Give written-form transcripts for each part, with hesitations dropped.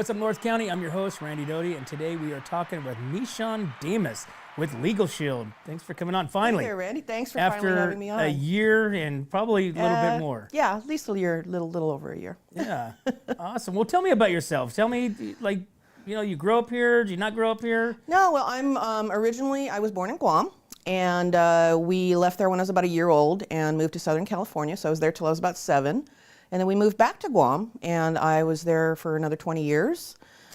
what's up, North County? I'm your host, Randy Doty, and today we are talking with MeShawn Dimos with LegalShield. Thanks for coming on finally. Hey there, Randy. Thanks for finally having me on. After a year and probably a little bit more. Yeah, at least a year, little over a year. Yeah, awesome. Well, tell me about yourself. Tell me, like, you know, you grew up here? Did you not grow up here? No, well, I'm originally, I was born in Guam, and we left there when I was about a year old and moved to Southern California, so I was there till I was about 7. And then we moved back to Guam, and I was there for another 20 years.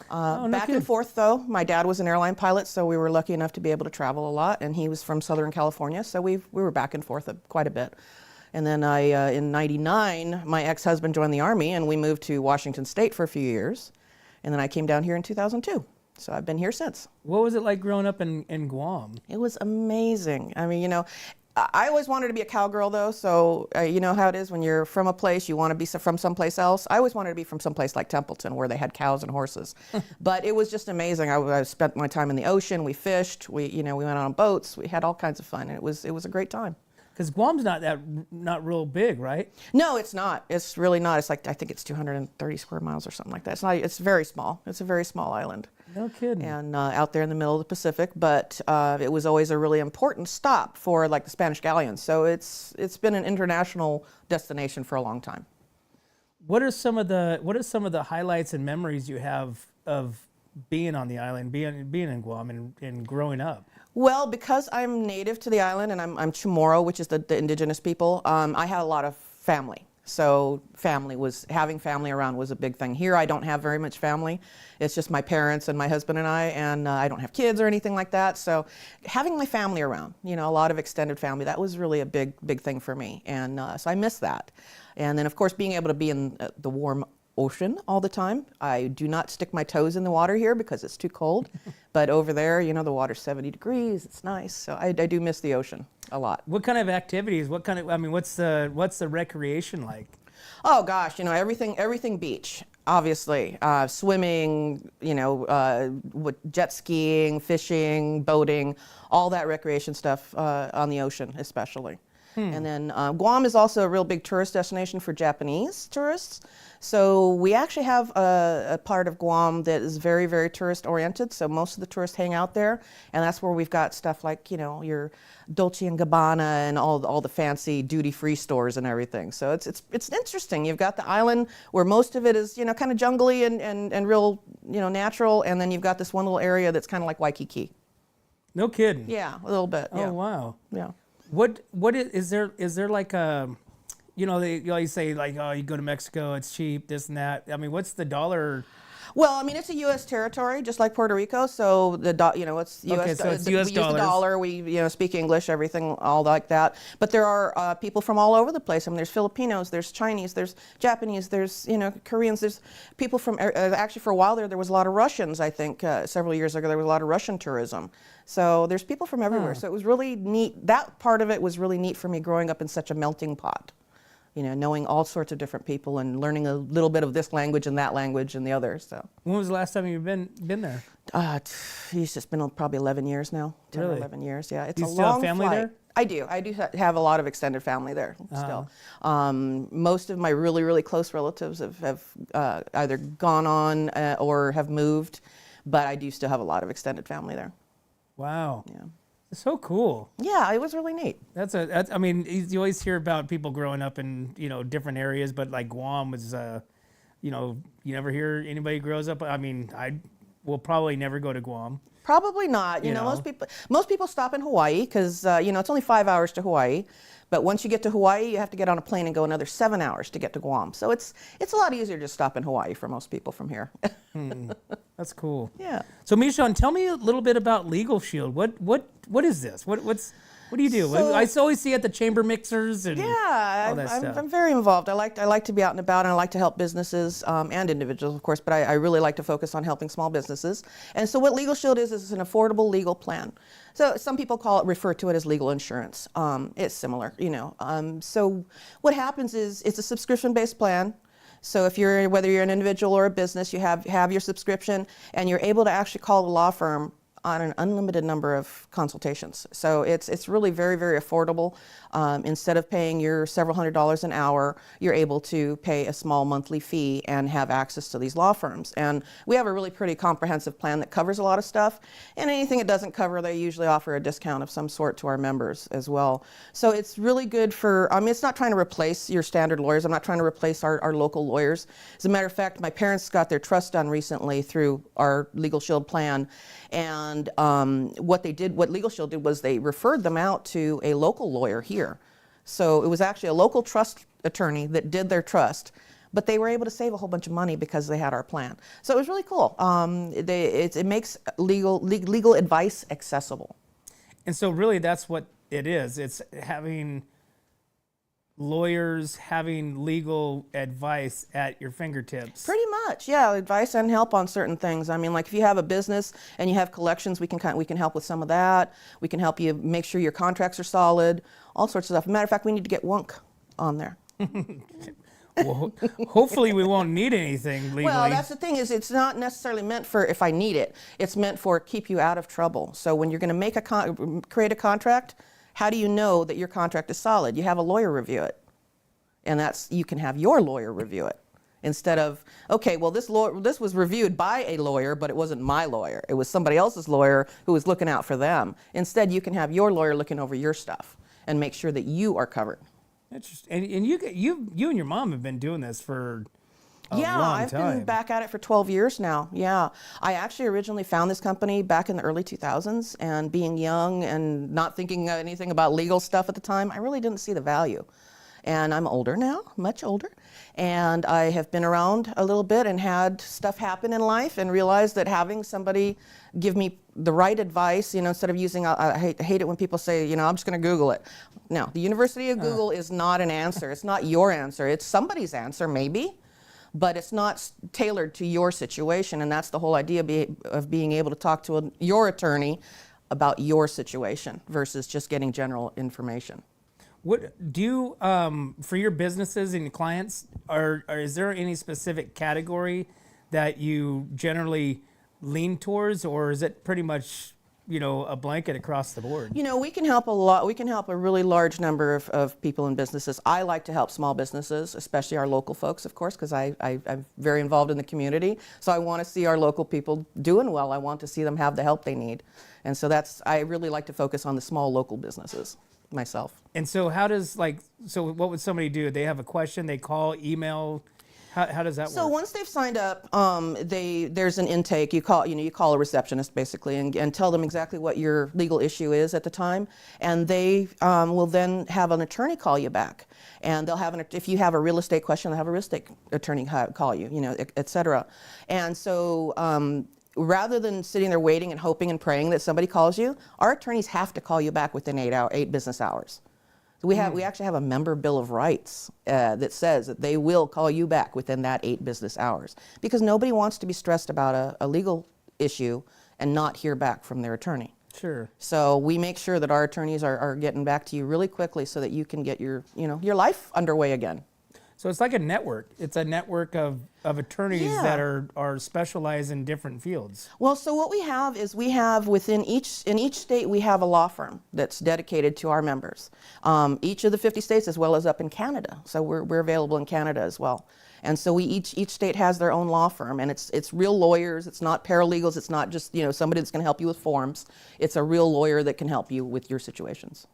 Back and forth, though. My dad was an airline pilot, so we were lucky enough to be able to travel a lot, and he was from Southern California, so we were back and forth quite a bit. And then in '99, my ex-husband joined the Army, and we moved to Washington State for a few years. And then I came down here in 2002. So I've been here since. What was it like growing up in Guam? It was amazing. I mean, you know, I always wanted to be a cowgirl, though, so you know how it is when you're from a place, you want to be from someplace else. I always wanted to be from someplace like Templeton, where they had cows and horses. But it was just amazing. I spent my time in the ocean. We fished. We went on boats. We had all kinds of fun, and it was a great time. Because Guam's not real big, right? No, it's not. It's really not. It's like, I think it's 230 square miles or something like that. It's not. It's very small. It's a very small island. No kidding. And out there in the middle of the Pacific, but it was always a really important stop for like the Spanish galleons. So it's been an international destination for a long time. What are some of the highlights and memories you have of being on the island, being in Guam and growing up? Well, because I'm native to the island and I'm Chamorro, which is the indigenous people, I had a lot of family. So having family around was a big thing. Here I don't have very much family. It's just my parents and my husband and I don't have kids or anything like that. So having my family around, you know, a lot of extended family, that was really a big thing for me. And so I miss that. And then of course being able to be in the warm ocean all the time. I do not stick my toes in the water here because it's too cold. But over there, you know, the water's 70 degrees. It's nice. So I do miss the ocean a lot. What kind of activities? What's the recreation like? Oh gosh, you know, everything beach. Obviously, swimming, you know, jet skiing, fishing, boating, all that recreation stuff on the ocean, especially. And then Guam is also a real big tourist destination for Japanese tourists. So we actually have a part of Guam that is very, very tourist oriented. So most of the tourists hang out there, and that's where we've got stuff like, you know, your Dolce and Gabbana and all the fancy duty-free stores and everything. So it's interesting. You've got the island where most of it is, you know, kind of jungly and real, you know, natural, and then you've got this one little area that's kind of like Waikiki. No kidding. Yeah, a little bit. Yeah. Oh wow. Yeah. What is there like a, you know, you always say like, oh, you go to Mexico, it's cheap, this and that. I mean, what's the dollar? Well, I mean, it's a U.S. territory, just like Puerto Rico. So Okay, so it's U.S. we use dollars. the dollar. We speak English, everything, all like that. But there are people from all over the place. I mean, there's Filipinos, there's Chinese, there's Japanese, there's Koreans. There's people from actually for a while there was a lot of Russians. I think several years ago there was a lot of Russian tourism. So there's people from everywhere. So it was really neat. That part of it was really neat for me growing up in such a melting pot. You know, knowing all sorts of different people and learning a little bit of this language and that language and the other. So. When was the last time you've been there? It's just been probably 11 years now. 10 or 11 years, yeah. It's you a still long have family flight. there? I do have a lot of extended family there still. Most of my really, really close relatives have either gone on or have moved, but I do still have a lot of extended family there. Wow. Yeah. It's so cool. Yeah, it was really neat. I mean, you always hear about people growing up in, you know, different areas, but like Guam was, you know, you never hear anybody grows up. I mean, I will probably never go to Guam. Probably not. You know, most people stop in Hawaii because you know, it's only 5 hours to Hawaii. But once you get to Hawaii, you have to get on a plane and go another 7 hours to get to Guam. So it's a lot easier to stop in Hawaii for most people from here. That's cool. Yeah. So MeShawn, tell me a little bit about LegalShield. What is this? What do you do? So, I always see at the chamber mixers and all that stuff. I'm very involved. I like to be out and about, and I like to help businesses and individuals, of course, but I really like to focus on helping small businesses. And so what LegalShield is an affordable legal plan. So some people refer to it as legal insurance. It's similar, you know. So what happens is it's a subscription-based plan. So whether you're an individual or a business, you have your subscription, and you're able to actually call the law firm on an unlimited number of consultations. So it's really very, very affordable. Instead of paying your several $100s an hour, you're able to pay a small monthly fee and have access to these law firms. And we have a really pretty comprehensive plan that covers a lot of stuff. And anything it doesn't cover, they usually offer a discount of some sort to our members as well. So it's really good for, it's not trying to replace your standard lawyers. I'm not trying to replace our local lawyers. As a matter of fact, my parents got their trust done recently through our LegalShield plan. And what LegalShield did was they referred them out to a local lawyer here. So it was actually a local trust attorney that did their trust, but they were able to save a whole bunch of money because they had our plan. So it was really cool. It makes legal advice accessible. And so really that's what it is. It's having lawyers, having legal advice at your fingertips. Pretty much, yeah, advice and help on certain things. I mean, like if you have a business and you have collections, we can help with some of that. We can help you make sure your contracts are solid, all sorts of stuff. Matter of fact, we need to get WUNC on there. Well, hopefully we won't need anything legally. Well, that's the thing is it's not necessarily meant for if I need it. It's meant for keep you out of trouble. So when you're going to make create a contract, how do you know that your contract is solid? You have a lawyer review it. And you can have your lawyer review it. Instead of, okay, well this was reviewed by a lawyer, but it wasn't my lawyer. It was somebody else's lawyer who was looking out for them. Instead, you can have your lawyer looking over your stuff and make sure that you are covered. Interesting. And you and your mom have been doing this for a long time. I've been back at it for 12 years now. Yeah. I actually originally found this company back in the early 2000s, and being young and not thinking anything about legal stuff at the time, I really didn't see the value. And I'm older now, much older, and I have been around a little bit and had stuff happen in life and realized that having somebody give me the right advice, instead of using, I hate it when people say, I'm just going to Google it. No, the University of Google is not an answer. It's not your answer. It's somebody's answer, maybe, but it's not tailored to your situation, and that's the whole idea of being able to talk to your attorney about your situation versus just getting general information. What do you, for your businesses and your clients, is there any specific category that you generally lean towards, or is it pretty much, a blanket across the board? We can help a lot. We can help a really large number of people and businesses. I like to help small businesses, especially our local folks, of course, because I'm very involved in the community. So I want to see our local people doing well. I want to see them have the help they need. And so I really like to focus on the small local businesses myself. And so so what would somebody do? They have a question, they call, email, how does that work? So once they've signed up, there's an intake. You call a receptionist basically and tell them exactly what your legal issue is at the time, and they will then have an attorney call you back. And they'll have if you have a real estate question, they'll have a real estate attorney call you, et cetera. And so rather than sitting there waiting and hoping and praying that somebody calls you, our attorneys have to call you back within 8 business hours. So we actually have a member bill of rights that says that they will call you back within that 8 business hours, because nobody wants to be stressed about a legal issue and not hear back from their attorney. Sure. So we make sure that our attorneys are getting back to you really quickly so that you can get your life underway again. So it's like a network. It's a network of attorneys that are specialized in different fields. Well, so what we have is within each state we have a law firm that's dedicated to our members. Each of the 50 states, as well as up in Canada. So we're available in Canada as well. And so each state has their own law firm, and it's real lawyers. It's not paralegals. It's not just somebody that's going to help you with forms. It's a real lawyer that can help you with your situations.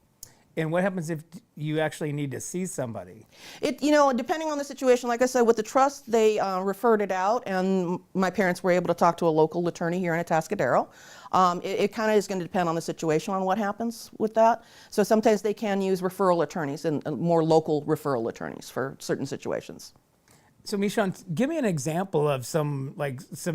And what happens if you actually need to see somebody? Depending on the situation, like I said, with the trust, they referred it out, and my parents were able to talk to a local attorney here in Atascadero. It kind of is going to depend on the situation on what happens with that. So sometimes they can use referral attorneys and more local referral attorneys for certain situations. So MeShawn, give me an example of some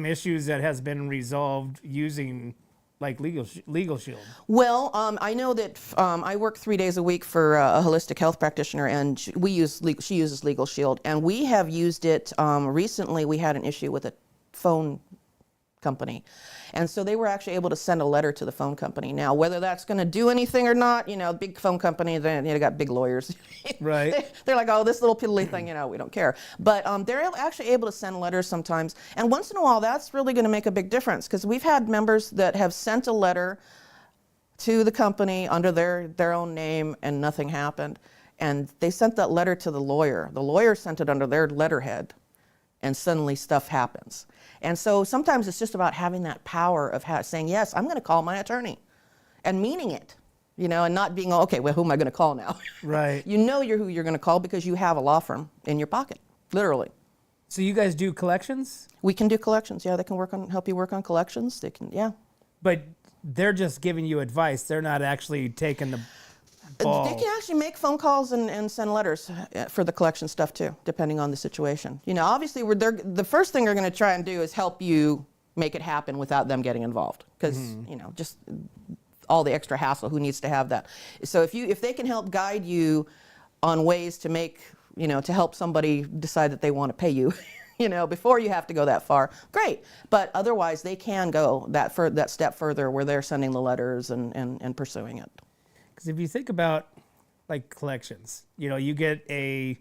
issues that has been resolved using LegalShield. Well, I know that I work 3 days a week for a holistic health practitioner, and she uses LegalShield, and we have used it recently. We had an issue with a phone company. And so they were actually able to send a letter to the phone company. Now, whether that's going to do anything or not, big phone company, they got big lawyers. Right. They're like, oh, this little piddly thing, we don't care. But they're actually able to send letters sometimes. And once in a while, that's really going to make a big difference, because we've had members that have sent a letter to the company under their own name and nothing happened. And they sent that letter to the lawyer. The lawyer sent it under their letterhead, and suddenly stuff happens. And so sometimes it's just about having that power of saying, yes, I'm going to call my attorney, and meaning it, and not being, okay, well, who am I going to call now? Right. Who you're going to call because you have a law firm in your pocket, literally. So you guys do collections? We can do collections. Yeah, they can help you work on collections. They can, yeah. But they're just giving you advice. They're not actually taking the ball. They can actually make phone calls and send letters for the collection stuff too, depending on the situation. Obviously, the first thing they're going to try and do is help you make it happen without them getting involved, because just all the extra hassle. Who needs to have that? So if they can help guide you on ways to make to help somebody decide that they want to pay you, before you have to go that far, great. But otherwise, they can go that step further, where they're sending the letters and pursuing it. Because if you think about like collections, you get a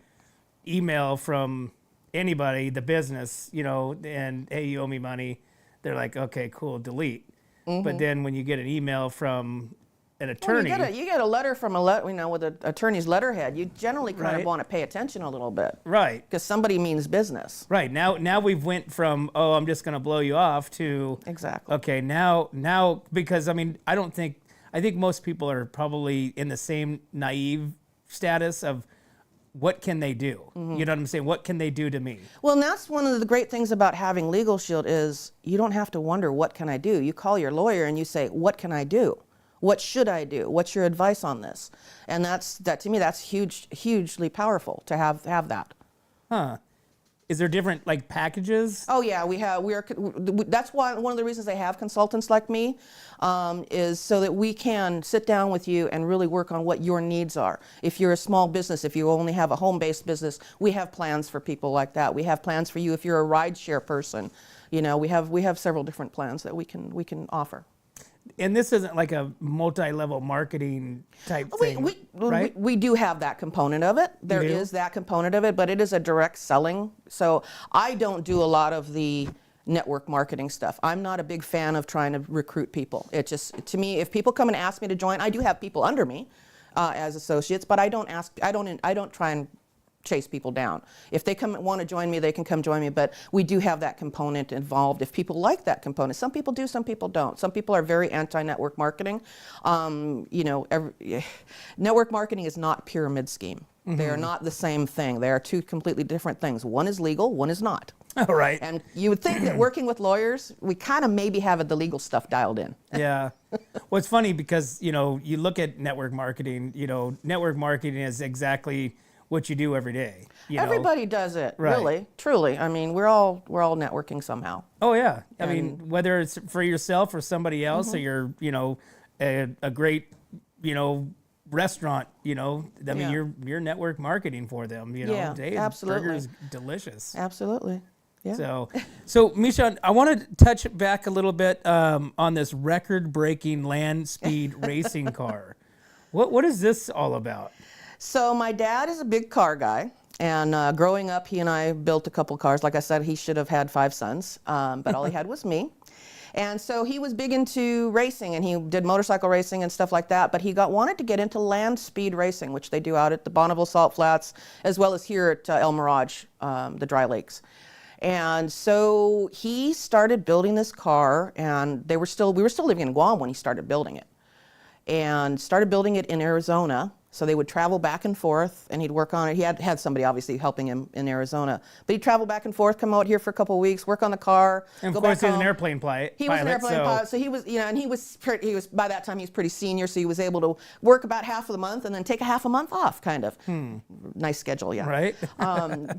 email from anybody, the business, and hey, you owe me money. They're like, okay, cool, delete. But then when you get an email from an attorney, you get a letter from with an attorney's letterhead, you generally kind of want to pay attention a little bit, right? Because somebody means business, right? Now we've went from, oh, I'm just going to blow you off, to exactly. Okay, now because I think most people are probably in the same naive status of what can they do? You know what I'm saying? What can they do to me? Well, and that's one of the great things about having LegalShield is you don't have to wonder, what can I do? You call your lawyer and you say, what can I do? What should I do? What's your advice on this? And that to me, that's hugely powerful to have that. Huh. Is there different packages? Oh yeah, that's why one of the reasons they have consultants like me is so that we can sit down with you and really work on what your needs are. If you're a small business, if you only have a home-based business, we have plans for people like that. We have plans for you if you're a rideshare person. We have several different plans that we can offer. And this isn't like a multi-level marketing type thing, right? We do have that component of it. There is that component of it, but it is a direct selling. So I don't do a lot of the network marketing stuff. I'm not a big fan of trying to recruit people. It just, to me, if people come and ask me to join, I do have people under me as associates, but I don't try and chase people down. If they want to join me, they can come join me, but we do have that component involved if people like that component. Some people do, some people don't. Some people are very anti-network marketing. Network marketing is not pyramid scheme. They are not the same thing. They are two completely different things. One is legal, one is not. All right. And you would think that working with lawyers, we kind of maybe have the legal stuff dialed in. Yeah. Well, it's funny because, you look at network marketing, network marketing is exactly what you do every day. Everybody does it, right. Really, truly. I mean, we're all networking somehow. Oh yeah. I mean, whether it's for yourself or somebody else, or you're, a great, restaurant, I mean, you're network marketing for them, Yeah, Hey, absolutely. burger's delicious. Absolutely. Yeah. So MeShawn, I want to touch back a little bit on this record-breaking land speed racing car. What is this all about? So my dad is a big car guy, and growing up, he and I built a couple cars. Like I said, he should have had 5 sons, but all he had was me. And so he was big into racing, and he did motorcycle racing and stuff like that, but he wanted to get into land speed racing, which they do out at the Bonneville Salt Flats, as well as here at El Mirage, the Dry Lakes. And so he started building this car, and we were still living in Guam when he started building it. And started building it in Arizona. So they would travel back and forth, and he'd work on it. He had somebody obviously helping him in Arizona, but he'd travel back and forth, come out here for a couple of weeks, work on the car, and go of course back home. he was an airplane pilot. He was an airplane pilot, so he was, and he was by that time he was pretty senior, so he was able to work about half of the month and then take a half a month off, kind of. Nice schedule, yeah. Right.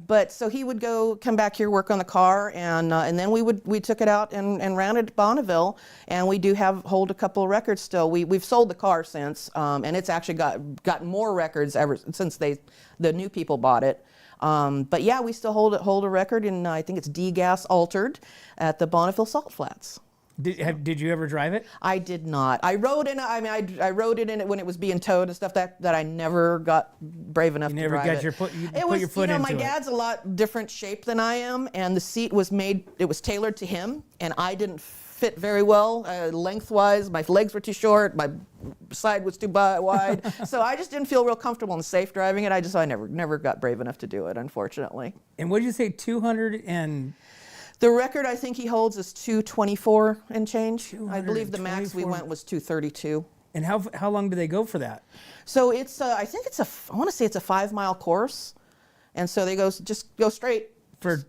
But so he would come back here, work on the car, and then we took it out and ran it at Bonneville, and we do hold a couple of records still. We've sold the car since, and it's actually got more records ever since the new people bought it. But yeah, we still hold a record in, I think it's D-gas altered at the Bonneville Salt Flats. Did you ever drive it? I did not. I rode in it. I mean, I rode it in it when it was being towed and stuff. That I never got brave enough to drive it. You never got your put your foot into it. My dad's a lot different shape than I am, and the seat was made. It was tailored to him, and I didn't fit very well lengthwise. My legs were too short. My side was too wide. So I just didn't feel real comfortable and safe driving it. I never got brave enough to do it, unfortunately. And what did you say? 200 and. The record I think he holds is 224 and change. I believe the max we went was 232. And how long do they go for that? So it's I think it's I want to say it's a 5-mile course, and so they just go straight for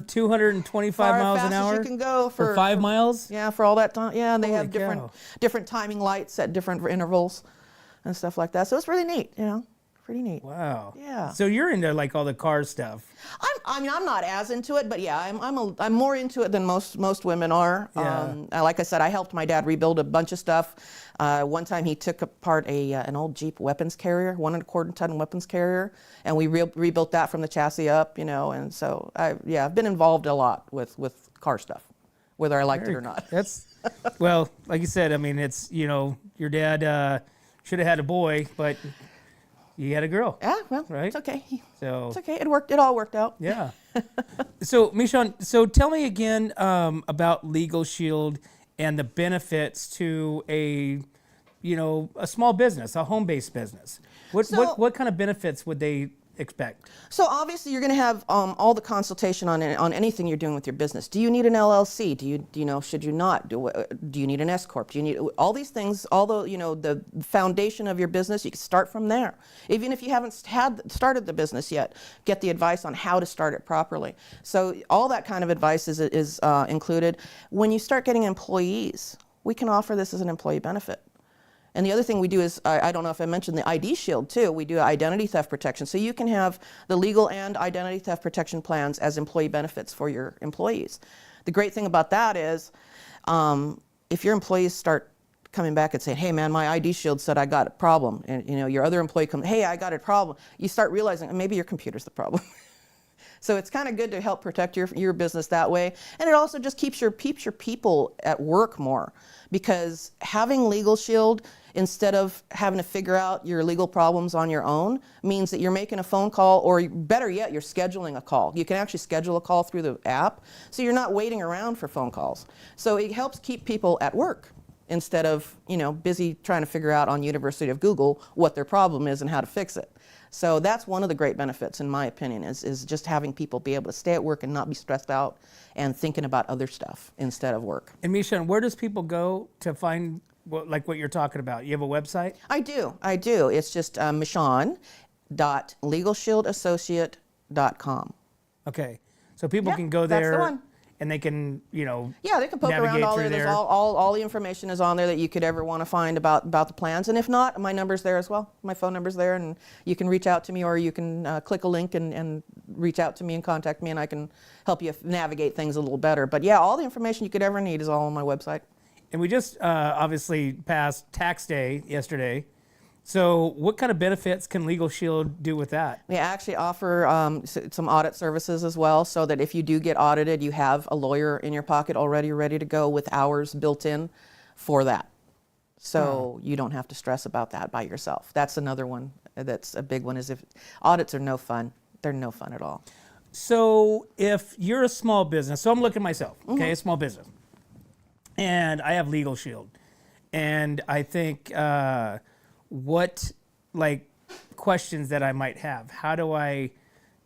225 miles an hour. As you can go for 5 miles. Yeah, for all that time. Yeah, and they have cow. different timing lights at different intervals, and stuff like that. So it's really neat. Pretty neat. Wow. Yeah. So you're into like all the car stuff. I'm not as into it, but yeah, I'm more into it than most women are. Yeah. Like I said, I helped my dad rebuild a bunch of stuff. One time he took apart an old Jeep weapons carrier, 1.25 ton weapons carrier, and we rebuilt that from the chassis up, and so I've been involved a lot with car stuff, whether I liked it or not. That's well, like you said, I mean, it's your dad should have had a boy, but you had a girl. Yeah, well, right? It's okay. So it's okay. It all worked out. Yeah. So, MeShawn, tell me again about LegalShield and the benefits to a small business, a home-based business. What kind of benefits would they expect? So obviously you're going to have all the consultation on anything you're doing with your business. Do you need an LLC? Should you not? Do you need an S corp? Do you need all these things? Although the foundation of your business, you can start from there. Even if you haven't started the business yet, get the advice on how to start it properly. So all that kind of advice is included. When you start getting employees, we can offer this as an employee benefit. And the other thing we do is, I don't know if I mentioned the ID Shield too. We do identity theft protection. So you can have the legal and identity theft protection plans as employee benefits for your employees. The great thing about that is, if your employees start coming back and saying, hey man, my ID Shield said I got a problem, and your other employee comes, hey, I got a problem, you start realizing maybe your computer's the problem. So it's kind of good to help protect your business that way. And it also just keeps your people at work more, because having LegalShield, instead of having to figure out your legal problems on your own, means that you're making a phone call, or better yet, you're scheduling a call. You can actually schedule a call through the app, so you're not waiting around for phone calls. So it helps keep people at work instead of busy trying to figure out on University of Google what their problem is and how to fix it. So that's one of the great benefits, in my opinion, is just having people be able to stay at work and not be stressed out and thinking about other stuff instead of work. And MeShawn, where does people go to find what you're talking about? You have a website? I do. It's just MeShawn.LegalShieldAssociate.com. Okay. So people can go there. That's the one. And they can, they can poke around all there. There's all the information is on there that you could ever want to find about the plans. And if not, my number's there as well. My phone number's there, and you can reach out to me, or you can click a link and reach out to me and contact me, and I can help you navigate things a little better. But yeah, all the information you could ever need is all on my website. And we just obviously passed tax day yesterday. So what kind of benefits can LegalShield do with that? We actually offer some audit services as well, so that if you do get audited, you have a lawyer in your pocket already ready to go with hours built in for that. So you don't have to stress about that by yourself. That's another one that's a big one, is if audits are no fun. They're no fun at all. So if you're a small business, so I'm looking at myself, okay, a small business, and I have LegalShield, and I think what questions that I might have. How do I,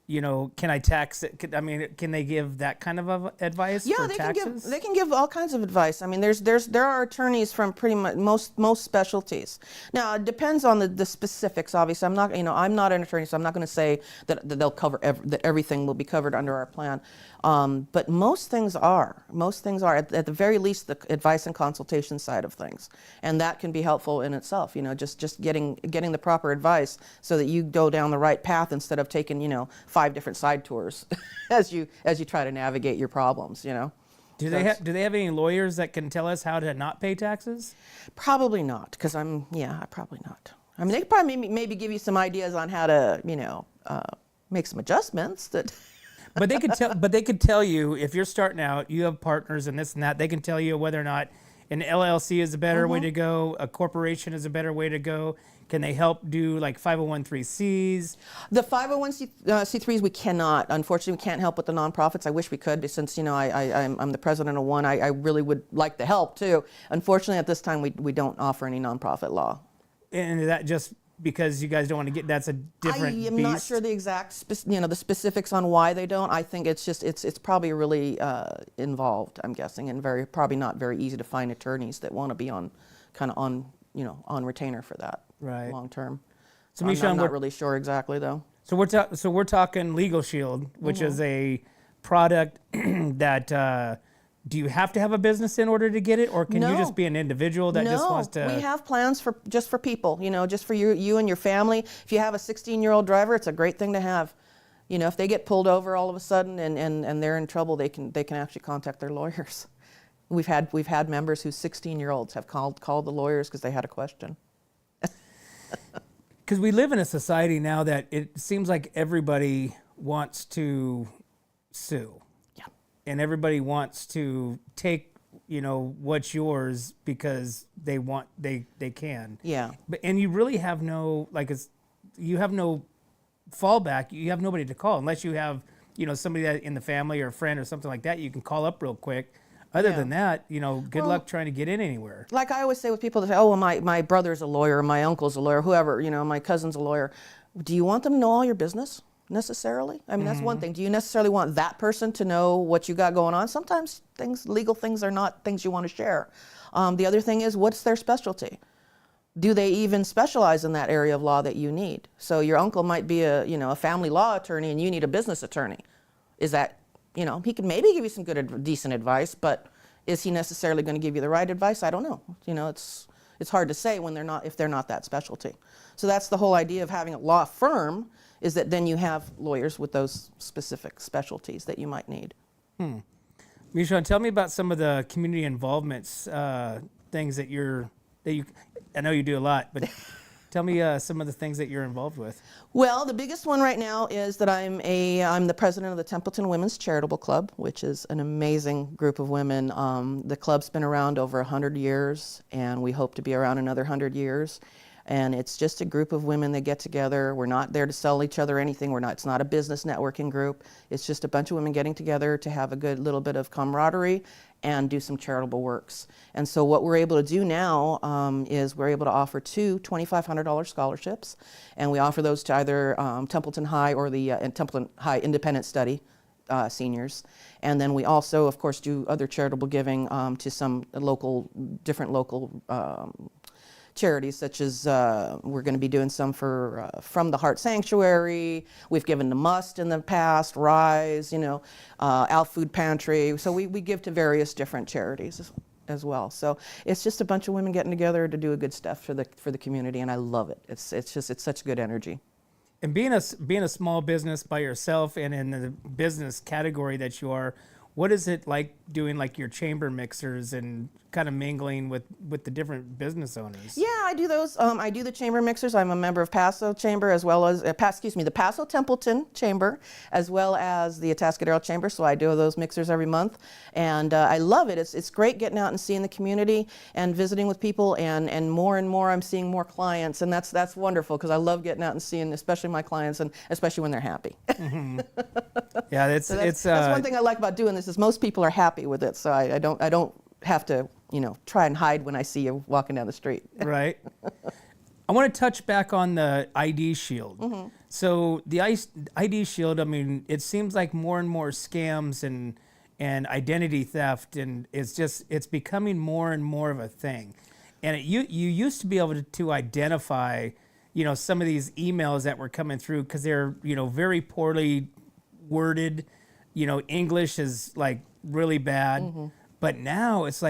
can I tax it? Can they give that kind of advice for taxes? They can give all kinds of advice. I mean, there are attorneys from pretty much most specialties. Now, it depends on the specifics. Obviously, I'm not an attorney, so I'm not going to say that they'll cover that everything will be covered under our plan. But most things are. At the very least, the advice and consultation side of things, and that can be helpful in itself. Just getting the proper advice so that you go down the right path instead of taking 5 different side tours as you try to navigate your problems. Do they have any lawyers that can tell us how to not pay taxes? Probably not, because probably not. I mean, they could probably maybe give you some ideas on how to make some adjustments. That. But they could tell you if you're starting out, you have partners and this and that. They can tell you whether or not an LLC is a better way to go, a corporation is a better way to go. Can they help do like 501(c)(3)s? The 501c3s we cannot. Unfortunately, we can't help with the nonprofits. I wish we could, since I'm the president of one. I really would like the help too. Unfortunately, at this time we don't offer any nonprofit law. And is that just because you guys don't want to get? That's a different. I am beast? not sure the exact the specifics on why they don't. I think it's just it's probably really involved. I'm guessing, and probably not very easy to find attorneys that want to be on retainer for that. Right. Long term. So I'm MeShawn, not really sure exactly though. So we're talking LegalShield, which is a product that. Do you have to have a business in order to get it, or can you just be an individual that just wants to? No, we have plans for people. Just for you and your family. If you have a 16-year-old driver, it's a great thing to have. If they get pulled over all of a sudden and they're in trouble, they can actually contact their lawyers. We've had members whose 16-year-olds have called the lawyers because they had a question. Because we live in a society now that it seems like everybody wants to sue. Yeah. And everybody wants to take, what's yours because they can. Yeah. And you really have no, you have no fallback. You have nobody to call unless you have, somebody that in the family or a friend or something like that you can call up real quick. Other than that, good luck trying to get in anywhere. Like I always say with people that say, oh, well, my brother's a lawyer, my uncle's a lawyer, whoever, my cousin's a lawyer. Do you want them to know all your business necessarily? I mean, that's one thing. Do you necessarily want that person to know what you got going on? Sometimes legal things are not things you want to share. The other thing is, what's their specialty? Do they even specialize in that area of law that you need? So your uncle might be a family law attorney and you need a business attorney. Is that, he can maybe give you some good, decent advice, but is he necessarily going to give you the right advice? I don't know. It's hard to say when if they're not that specialty. So that's the whole idea of having a law firm, is that then you have lawyers with those specific specialties that you might need. MeShawn, tell me about some of the community involvements, things that you, I know you do a lot, but tell me some of the things that you're involved with. Well, the biggest one right now is that I'm the president of the Templeton Women's Charitable Club, which is an amazing group of women. The club's been around over 100 years, and we hope to be around another 100 years. And it's just a group of women that get together. We're not there to sell each other anything. It's not a business networking group. It's just a bunch of women getting together to have a good little bit of camaraderie and do some charitable works. And so what we're able to do now is we're able to offer 2 $2,500 scholarships. And we offer those to either Templeton High or the Templeton High Independent Study seniors. And then we also, of course, do other charitable giving to some different local charities, such as we're going to be doing some for From the Heart Sanctuary. We've given to Must in the past, Rise, Al Food Pantry. So we give to various different charities as well. So it's just a bunch of women getting together to do good stuff for the community, and I love it. It's such good energy. And being a small business by yourself and in the business category that you are, what is it like doing your chamber mixers and kind of mingling with the different business owners? Yeah, I do those. I do the chamber mixers. I'm a member of Paso Chamber, as well as the Paso Templeton Chamber, as well as the Atascadero Chamber. So I do those mixers every month, and I love it. It's great getting out and seeing the community and visiting with people, and more I'm seeing more clients, and that's wonderful, because I love getting out and seeing, especially my clients, and especially when they're happy. Yeah, that's one thing I like about doing this, is most people are happy with it. So I don't have to try and hide when I see you walking down the street. Right. I want to touch back on the IDShield. So the IDShield, I mean, it seems like more and more scams and identity theft, and it's becoming more and more of a thing. And you used to be able to identify, some of these emails that were coming through, because they're, very poorly worded. English is really bad. But now it's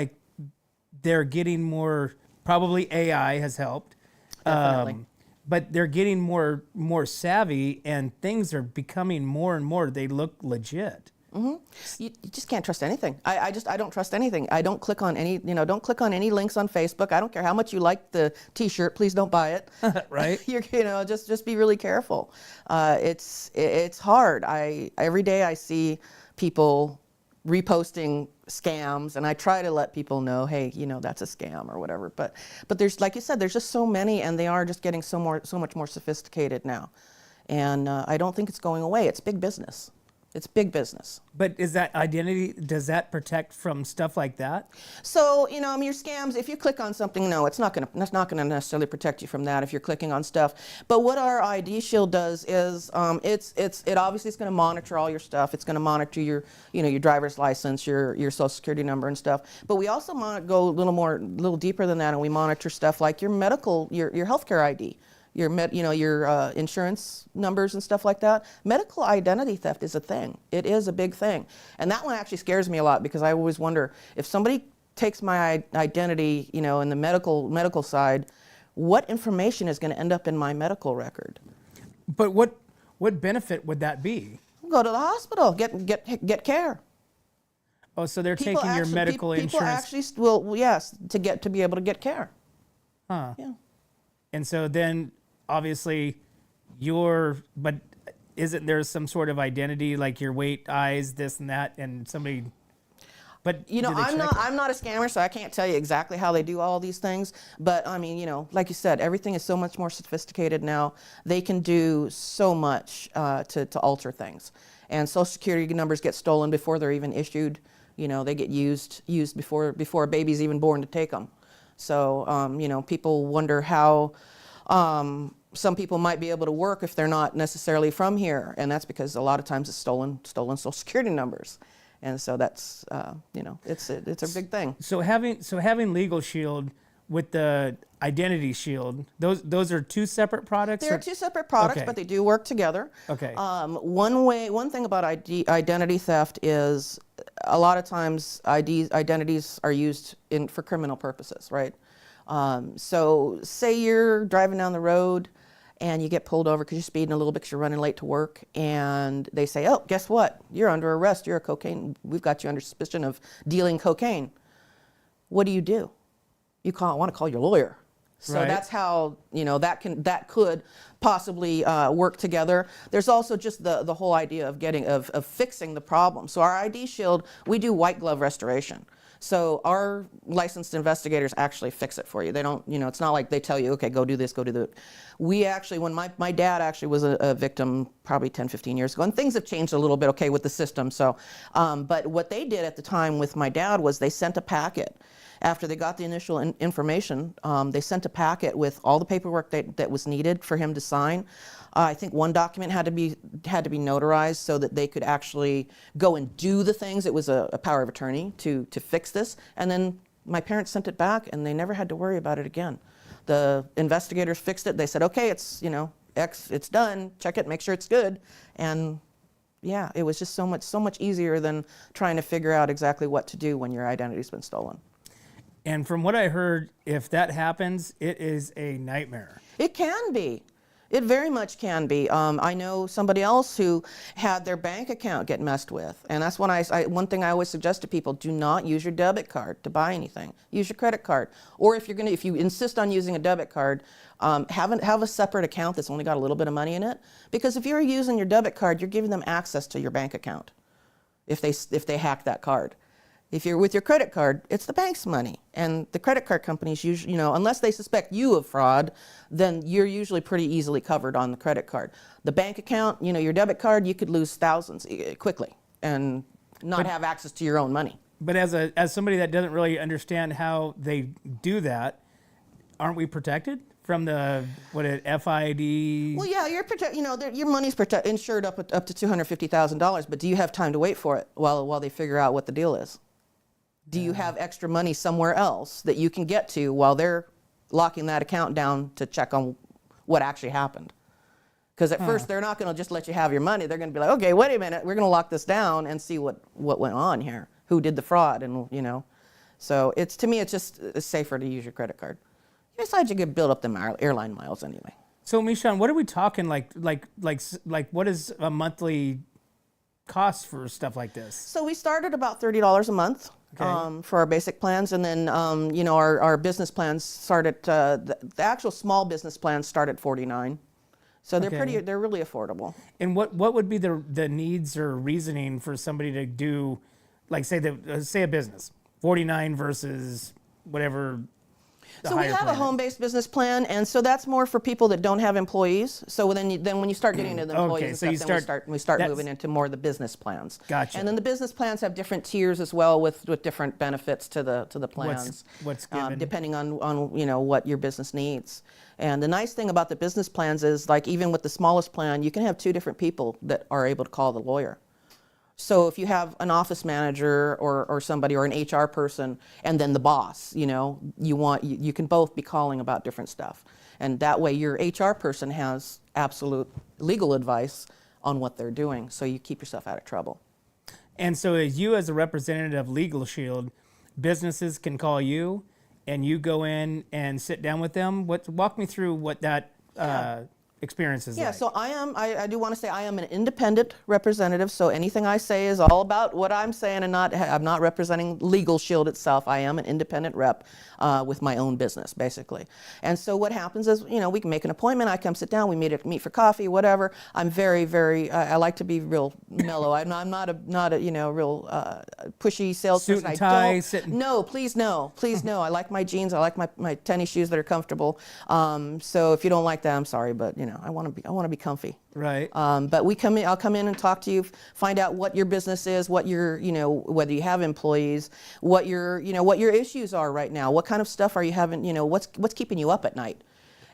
they're getting more, probably AI has helped. Definitely. But they're getting more savvy, and things are becoming more and more, they look legit. You just can't trust anything. I don't trust anything. I don't click on any, don't click on any links on Facebook. I don't care how much you like the T-shirt. Please don't buy it. Right. Just be really careful. It's hard. Every day I see people reposting scams, and I try to let people know, hey, that's a scam or whatever. But there's, like you said, there's just so many, and they are just getting so much more sophisticated now. And I don't think it's going away. It's big business. It's big business. But is that identity, does that protect from stuff like that? So, your scams, if you click on something, no, it's not going to necessarily protect you from that if you're clicking on stuff. But what our ID Shield does is it obviously is going to monitor all your stuff. It's going to monitor your driver's license, your social security number and stuff. But we also go a little deeper than that, and we monitor stuff like your medical, your healthcare ID. Your insurance numbers and stuff like that. Medical identity theft is a thing. It is a big thing. And that one actually scares me a lot, because I always wonder, if somebody takes my identity, in the medical side, what information is going to end up in my medical record? But what benefit would that be? Go to the hospital, get care. Oh, so they're taking your medical insurance. People actually will, yes, to be able to get care. Huh. Yeah. And so then, obviously, but isn't there some sort of identity, like your weight, eyes, this and that, and somebody, but I'm not a scammer, so I can't tell you exactly how they do all these things. But I mean, like you said, everything is so much more sophisticated now. They can do so much to alter things. And Social Security numbers get stolen before they're even issued. They get used before a baby's even born to take them. So people wonder how some people might be able to work if they're not necessarily from here, and that's because a lot of times it's stolen Social Security numbers, and so that's it's a big thing. So having LegalShield with the Identity Shield, those are two separate products. They're two separate products, okay, but they do work together. Okay. One thing about identity theft is a lot of times identities are used for criminal purposes, right? So say you're driving down the road and you get pulled over because you're speeding a little bit because you're running late to work, and they say, oh, guess what? You're under arrest. We've got you under suspicion of dealing cocaine. What do? You want to call your lawyer. So right, that's how, that could possibly work together. There's also just the whole idea of fixing the problem. So our ID Shield, we do white glove restoration. So our licensed investigators actually fix it for you. They don't, it's not like they tell you, okay, go do this, go do that. We actually, when my dad actually was a victim probably 10, 15 years ago, and things have changed a little bit, okay, with the system. So, but what they did at the time with my dad was they sent a packet. After they got the initial information, they sent a packet with all the paperwork that was needed for him to sign. I think one document had to be notarized so that they could actually go and do the things. It was a power of attorney to fix this. And then my parents sent it back, and they never had to worry about it again. The investigators fixed it. They said, okay, it's it's done. Check it, make sure it's good. And yeah, it was just so much easier than trying to figure out exactly what to do when your identity's been stolen. And from what I heard, if that happens, it is a nightmare. It can be. It very much can be. I know somebody else who had their bank account get messed with, and that's when one thing I always suggest to people: do not use your debit card to buy anything. Use your credit card, or if you insist on using a debit card, have a separate account that's only got a little bit of money in it. Because if you're using your debit card, you're giving them access to your bank account. If they hack that card. If you're with your credit card, it's the bank's money. And the credit card companies usually, unless they suspect you of fraud, then you're usually pretty easily covered on the credit card. The bank account, your debit card, you could lose thousands quickly and not have access to your own money. But as somebody that doesn't really understand how they do that, aren't we protected from the FID? Well, yeah, you're your money's insured up to $250,000, but do you have time to wait for it while they figure out what the deal is? Do you have extra money somewhere else that you can get to while they're locking that account down to check on what actually happened? Because at first they're not going to just let you have your money. They're going to be like, okay, wait a minute, we're going to lock this down and see what went on here, who did the fraud, and So to me, it's safer to use your credit card. Besides, you could build up the airline miles anyway. So, MeShawn, what are we talking like what is a monthly costs for stuff like this? So we started about $30 a month. Okay. For our basic plans, and then you know, our business plans start at the actual small business plans start at $49. So they're Okay. they're really affordable. And what would be the needs or reasoning for somebody to do, like say say a business, 49 versus whatever. So we have a home-based business plan, and so that's more for people that don't have employees. So then when you start getting into the employees Okay, and so stuff, you then we start that's- moving into more of the business plans. Gotcha. And then the business plans have different tiers as well with different benefits to the plans. What's given? Depending on you know what your business needs. And the nice thing about the business plans is, like, even with the smallest plan, you can have 2 different people that are able to call the lawyer. So if you have an office manager or somebody or an HR person and then the boss, you know, you can both be calling about different stuff. And that way your HR person has absolute legal advice on what they're doing, so you keep yourself out of trouble. And so as you as a representative of LegalShield, businesses can call you and you go in and sit down with them. Walk me through what that experience is Yeah, like. so I do want to say I am an independent representative, so anything I say is all about what I'm saying, and I'm not representing LegalShield itself. I am an independent rep with my own business, basically. And so what happens is, you know, we can make an appointment, I come sit down, we meet for coffee, whatever. I'm very, I like to be real mellow. I'm not a you know, real pushy salesperson. Suit and tie, No, please no. I like my jeans, I like my tennis shoes that are comfortable. So if you don't like that, I'm sorry, but you know, I want to be comfy. Right. But I'll come in and talk to you, find out what your business is, what your, you know, whether you have employees, what your issues are right now, what kind of stuff are you having, you know, what's keeping you up at night.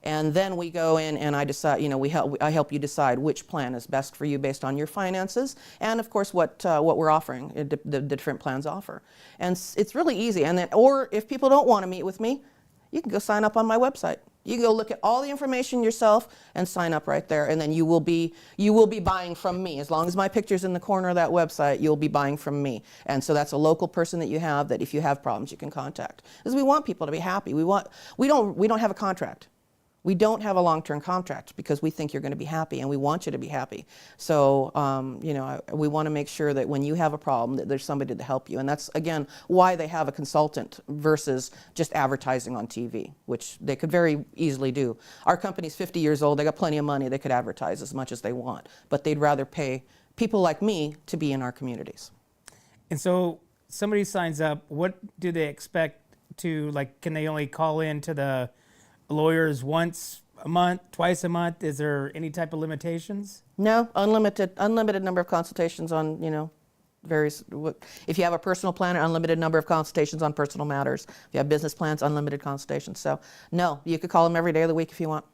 And then we go in and I decide, you know, I help you decide which plan is best for you based on your finances, and of course what we're offering, the different plans offer. And it's really easy. And then, or if people don't want to meet with me, you can go sign up on my website. You can go look at all the information yourself and sign up right there, and then you will be buying from me. As long as my picture's in the corner of that website, you'll be buying from me. And so that's a local person that you have that if you have problems, you can contact. Because we want people to be happy. We don't have a contract. We don't have a long-term contract because we think you're going to be happy, and we want you to be happy. So, you know, we want to make sure that when you have a problem, that there's somebody to help you. And that's, again, why they have a consultant versus just advertising on TV, which they could very easily do. Our company's 50 years old. They got plenty of money. They could advertise as much as they want. But they'd rather pay people like me to be in our communities. And so somebody signs up, what do they expect to, like, can they only call in to the lawyers once a month, twice a month? Is there any type of limitations? No, unlimited number of consultations on, you know, various. If you have a personal plan, unlimited number of consultations on personal matters. If you have business plans, unlimited consultations. So no, you could call them every day of the week if you want.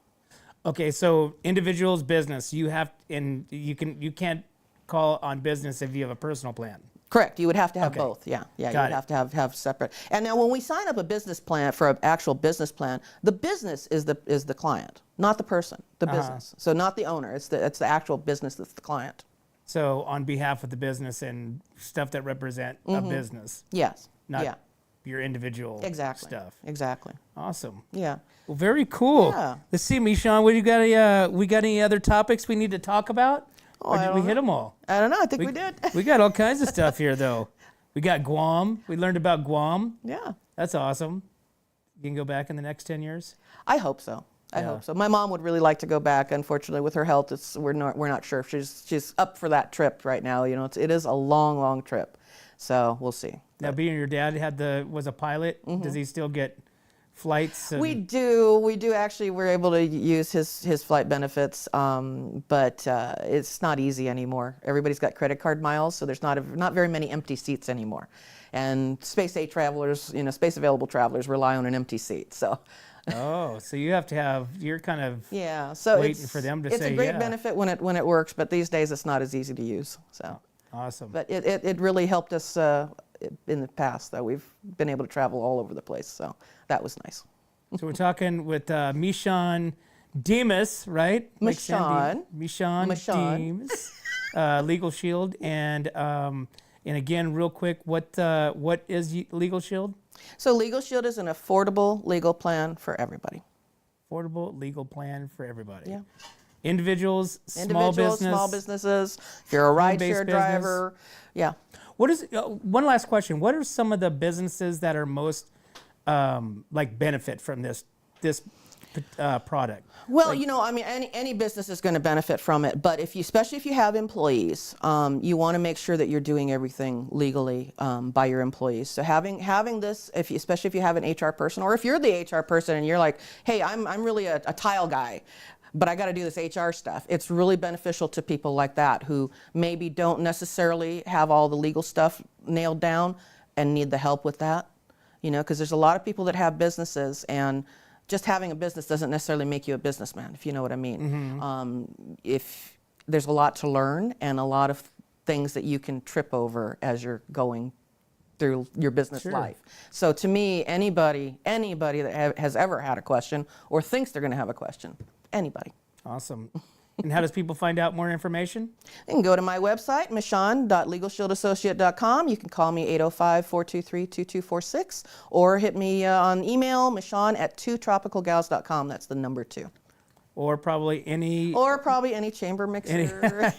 Okay, so individuals, business, you can't call on business if you have a personal plan. Correct. You would have to have Okay. both. Yeah. You Got would it. have to have separate. And now when we sign up a business plan for an actual business plan, the business is the client, not the person. The business. So not the owner. It's the actual business that's the client. So on behalf of the business and stuff that represent a business, Yes. not your individual stuff. Exactly. Awesome. Yeah. Well, very cool. Yeah. Let's see, MeShawn, what do you got? We got any other topics we need to talk about? Or did we hit them all? I don't know. I think we did. We got all kinds of stuff here, though. We got Guam. We learned about Guam. Yeah. That's awesome. You can go back in the next 10 years? I hope so. I Yeah. hope so. My mom would really like to go back. Unfortunately, with her health, we're not sure if she's up for that trip right now. You know, it is a long trip. So we'll see. Now, being your dad was a pilot, does he still get flights? We do actually. We're able to use his flight benefits, but it's not easy anymore. Everybody's got credit card miles, so there's not very many empty seats anymore. And space travelers, you know, space available travelers rely on an empty seat. So. Oh, so you're kind of so waiting for them to say it's a great benefit when it works, but these days it's not as easy to use. So. Awesome. But it really helped us in the past, though. We've been able to travel all over the place, so that was nice. So we're talking with MeShawn Dimos, right? Like MeShawn. MeShawn Dimos, LegalShield, and again, real quick, what is LegalShield? So LegalShield is an affordable legal plan for everybody. Affordable legal plan for everybody. Yeah. individuals, small Individuals, business, small businesses. If you're a home-based rideshare driver, yeah. What is one last question? What are some of the businesses that are most like benefit from this product? Well, I mean, any business is going to benefit from it, but especially if you have employees, you want to make sure that you're doing everything legally by your employees. So having this, especially if you have an HR person, or if you're the HR person and you're like, hey, I'm really a tile guy, but I got to do this HR stuff. It's really beneficial to people like that who maybe don't necessarily have all the legal stuff nailed down and need the help with that. Because there's a lot of people that have businesses, and just having a business doesn't necessarily make you a businessman, if you know what I mean. If there's a lot to learn and a lot of things that you can trip over as you're going through your business life. So to me, anybody that has ever had a question or thinks they're going to have a question, anybody. Awesome. And how does people find out more information? You can go to my website, MeShawn.LegalShieldAssociate.com. You can call me 805-423-2246, or hit me on email, MeShawn@twotropicalgals.com. That's the number 2. Or probably any chamber mixer.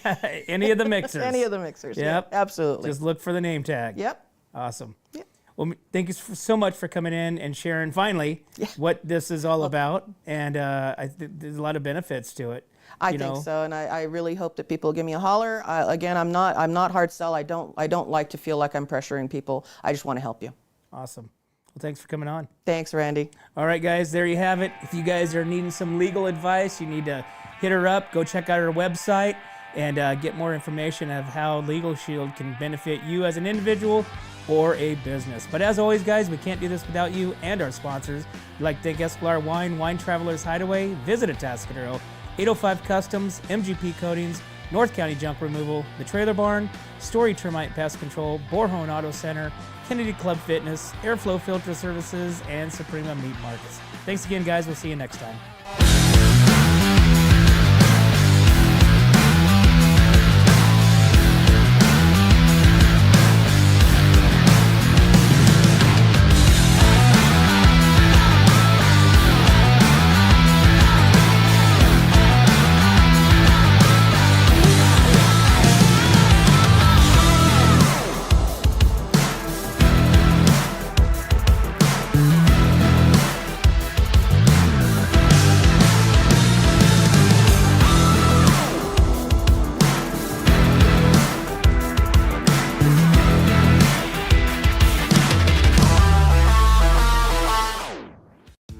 Any of the mixers. Any of the mixers. Yep. Yeah, absolutely. Just look for the name tag. Yep. Awesome. Yep. Well, thank you so much for coming in and sharing finally what this is all about. And there's a lot of benefits to it. I think so, and I really hope that people give me a holler. Again, I'm not hard sell. I don't like to feel like I'm pressuring people. I just want to help you. Awesome. Well, thanks for coming on. Thanks, Randy. All right, guys, there you have it. If you guys are needing some legal advice, you need to hit her up. Go check out her website and get more information of how LegalShield can benefit you as an individual or a business. But as always, guys, we can't do this without you and our sponsors. We'd like to thank Escalar Wine Travelers Hideaway, Visit Atascadero, 805 Customs, MGP Coatings, North County Junk Removal, The Trailer Barn, Story Termite Pest Control, Borhone Auto Center, Kennedy Club Fitness, Airflow Filter Services, and Suprema Meat Markets. Thanks again, guys. We'll see you next time.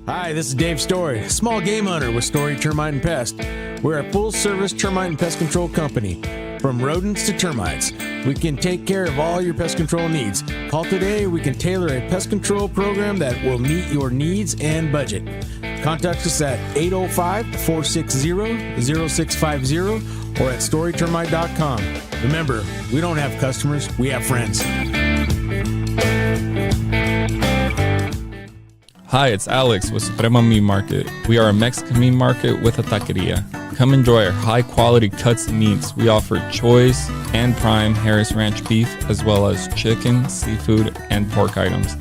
Hi, this is Dave Story, small game hunter with Story Termite and Pest. We're a full-service termite and pest control company. From rodents to termites, we can take care of all your pest control needs. Call today, we can tailor a pest control program that will meet your needs and budget. Contact us at 805-460-0650 or at storytermite.com. Remember, we don't have customers, we have friends. Hi, it's Alex with Suprema Meat Market. We are a Mexican meat market with a taqueria. Come enjoy our high-quality cuts and meats. We offer choice and prime Harris Ranch beef, as well as chicken, seafood, and pork items.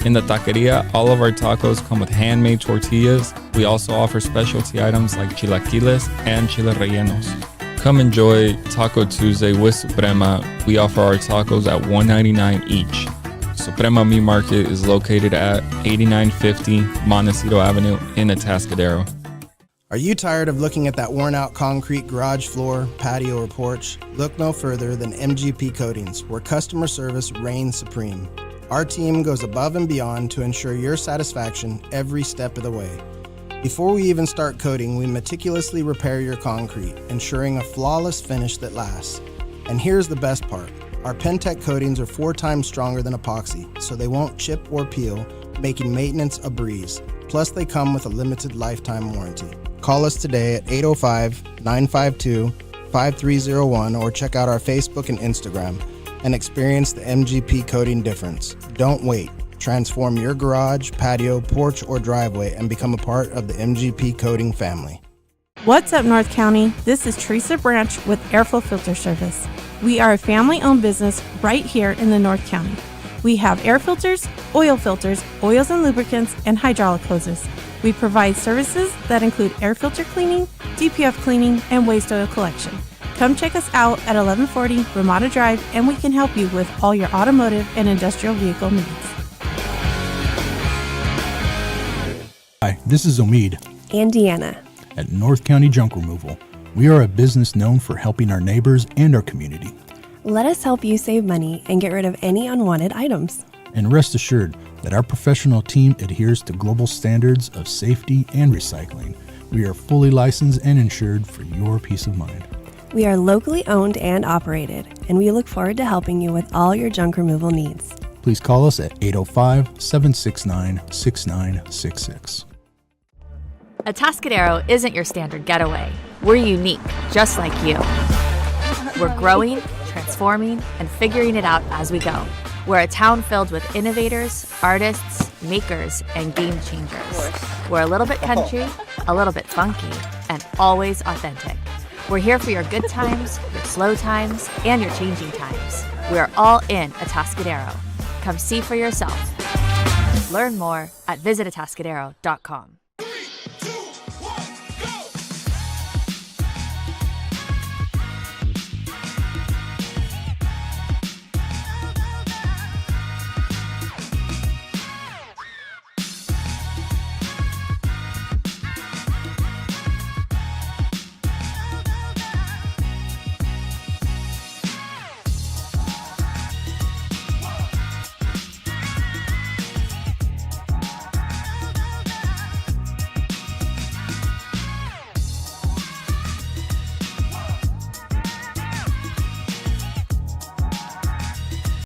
In the taqueria, all of our tacos come with handmade tortillas. We also offer specialty items like chilaquiles and chile rellenos. Come enjoy Taco Tuesday with Suprema. We offer our tacos at $1.99 each. Suprema Meat Market is located at 8950 Montecito Avenue in Atascadero. Are you tired of looking at that worn-out concrete garage floor, patio, or porch? Look no further than MGP Coatings, where customer service reigns supreme. Our team goes above and beyond to ensure your satisfaction every step of the way. Before we even start coating, we meticulously repair your concrete, ensuring a flawless finish that lasts. And here's the best part. Our Pentec coatings are 4 times stronger than epoxy, so they won't chip or peel, making maintenance a breeze. Plus, they come with a limited lifetime warranty. Call us today at 805-952-5301 or check out our Facebook and Instagram and experience the MGP coating difference. Don't wait. Transform your garage, patio, porch, or driveway and become a part of the MGP coating family. What's up, North County? This is Teresa Branch with Airflow Filter Service. We are a family-owned business right here in the North County. We have air filters, oils and lubricants, and hydraulic hoses. We provide services that include air filter cleaning, DPF cleaning, and waste oil collection. Come check us out at 1140 Ramada Drive, and we can help you with all your automotive and industrial vehicle needs. Hi, this is Omid and Deanna at North County Junk Removal. We are a business known for helping our neighbors and our community. Let us help you save money and get rid of any unwanted items. And rest assured that our professional team adheres to global standards of safety and recycling. We are fully licensed and insured for your peace of mind. We are locally owned and operated, and we look forward to helping you with all your junk removal needs. Please call us at 805-769-6966. Atascadero isn't your standard getaway. We're unique, just like you. We're growing, transforming, and figuring it out as we go. We're a town filled with innovators, artists, makers, and game changers. We're a little bit country, a little bit funky, and always authentic. We're here for your good times, your slow times, and your changing times. We're all in Atascadero. Come see for yourself. Learn more at visitatascadero.com.